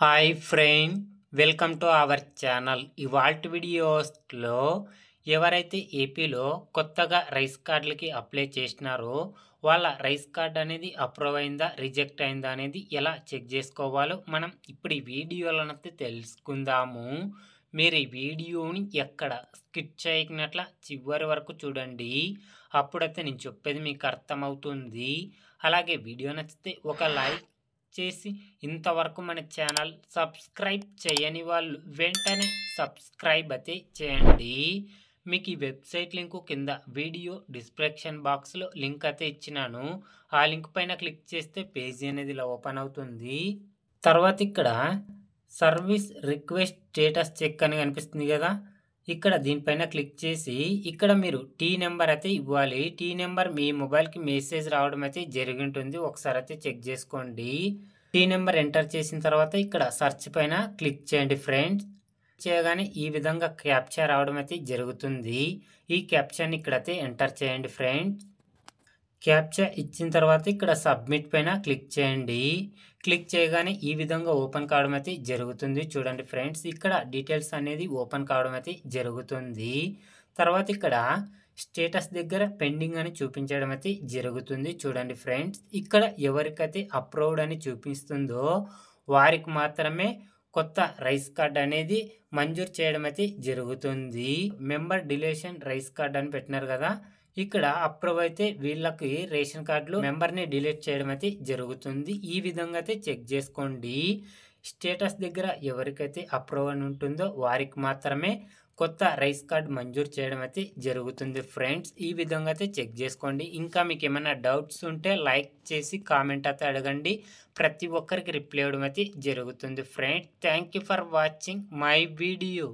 Hi friend, welcome to our channel. ఇవాల్టి వీడియోస్లో ఎవరైతే ఏపీలో కొత్తగా రైస్ కార్డులకి అప్లై చేసినారో వాళ్ళ రైస్ కార్డ్ అనేది అప్రూవ్ అయిందా రిజెక్ట్ అయిందా అనేది ఎలా చెక్ చేసుకోవాలో మనం ఇప్పుడు ఈ వీడియోలనైతే తెలుసుకుందాము. మీరు ఈ వీడియోని ఎక్కడ స్కిప్ చేయనట్ల చివరి వరకు చూడండి, అప్పుడైతే నేను చెప్పేది మీకు అర్థమవుతుంది. అలాగే వీడియో నచ్చితే ఒక లైక్ చేసి ఇంతవరకు మన ఛానల్ సబ్స్క్రైబ్ చేయని వాళ్ళు వెంటనే సబ్స్క్రైబ్ అయితే చేయండి. మీకు ఈ వెబ్సైట్ లింకు కింద వీడియో డిస్క్రిప్షన్ బాక్స్లో లింక్ అయితే ఇచ్చినాను. ఆ లింక్ పైన క్లిక్ చేస్తే పేజీ అనేది ఇలా ఓపెన్ అవుతుంది. తర్వాత ఇక్కడ సర్వీస్ రిక్వెస్ట్ స్టేటస్ చెక్ అని కనిపిస్తుంది కదా, ఇక్కడ దీనిపైన క్లిక్ చేసి ఇక్కడ మీరు టీ నెంబర్ అయితే ఇవ్వాలి. టీ నెంబర్ మీ మొబైల్కి మెసేజ్ రావడం అయితే జరిగి ఉంటుంది, ఒకసారి అయితే చెక్ చేసుకోండి. టీ నెంబర్ ఎంటర్ చేసిన తర్వాత ఇక్కడ సెర్చ్ పైన క్లిక్ చేయండి ఫ్రెండ్స్. చేయగానే ఈ విధంగా క్యాప్చా రావడం అయితే జరుగుతుంది. ఈ క్యాప్చాని ఇక్కడైతే ఎంటర్ చేయండి ఫ్రెండ్స్. క్యాప్చా ఇచ్చిన తర్వాత ఇక్కడ సబ్మిట్ పైన క్లిక్ చేయండి. క్లిక్ చేయగానే ఈ విధంగా ఓపెన్ కావడం అయితే జరుగుతుంది. చూడండి ఫ్రెండ్స్, ఇక్కడ డీటెయిల్స్ అనేది ఓపెన్ కావడం అయితే జరుగుతుంది. తర్వాత ఇక్కడ స్టేటస్ దగ్గర పెండింగ్ అని చూపించడం అయితే జరుగుతుంది. చూడండి ఫ్రెండ్స్, ఇక్కడ ఎవరికైతే అప్రూవ్డ్ అని చూపిస్తుందో వారికి మాత్రమే కొత్త రైస్ కార్డ్ అనేది మంజూరు చేయడం అయితే జరుగుతుంది. మెంబర్ డిలేషన్ రైస్ కార్డ్ అని పెట్టినారు కదా, ఇక్కడ అప్రూవ్ అయితే వీళ్ళకి రేషన్ కార్డులో మెంబర్ని డిలీట్ చేయడం అయితే జరుగుతుంది. ఈ విధంగా అయితే చెక్ చేసుకోండి. స్టేటస్ దగ్గర ఎవరికైతే అప్రూవ్ అని ఉంటుందో వారికి మాత్రమే కొత్త రైస్ కార్డ్ మంజూరు చేయడం అయితే జరుగుతుంది ఫ్రెండ్స్. ఈ విధంగా అయితే చెక్ చేసుకోండి. ఇంకా మీకు ఏమైనా డౌట్స్ ఉంటే లైక్ చేసి కామెంట్ అయితే అడగండి, ప్రతి ఒక్కరికి రిప్లై ఇవ్వడం అయితే జరుగుతుంది friends. Thank you for watching my video.